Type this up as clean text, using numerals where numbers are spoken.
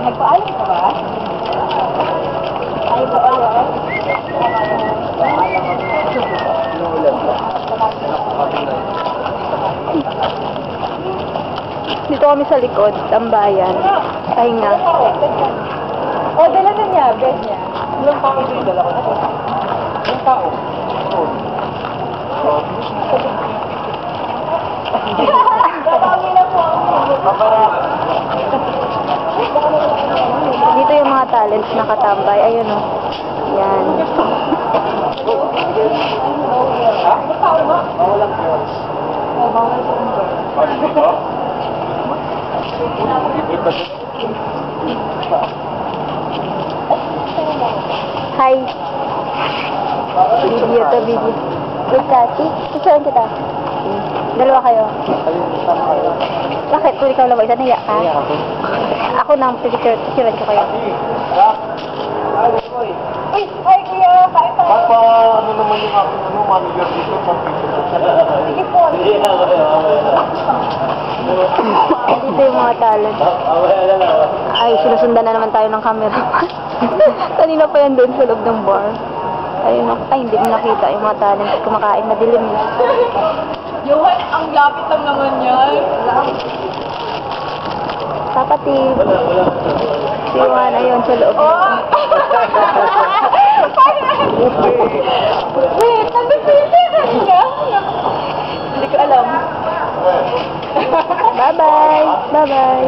Nagpaalam ka ba? Ay, paalam. Dito kami sa likod, tambayan. Pahinga. O, dala na niya, bed niya. Ilang tao din dala ko? Ilang tao? Dadami na po ako. Dito yung mga talents nakatambay. Ayun o. Yan. Bawalang yun. Hi. Video to video. Wait, Kati. Picturean kita. Dalawa kayo. Bakit? Kung ikaw lang ba isa, naiyak ka? Ako nang picturean ko kayo. Uy, hi kuya, kain tayo. Ba't pa ano naman yung aking manager dito? Sige po. Dito yung mga talent. Ay, sinusundan na naman tayo ng camera. Kanina pa yan doon sa loob ng bar. Ayun, ay, hindi mo nakita yung mga talent. Kumakain, madilim. Johan, ang lapit lang naman yan. Kapatid. Si Juan, ayun, sa loob. Oh! Wait, nag-picture ka? Hindi ko alam. Bye-bye. Bye-bye.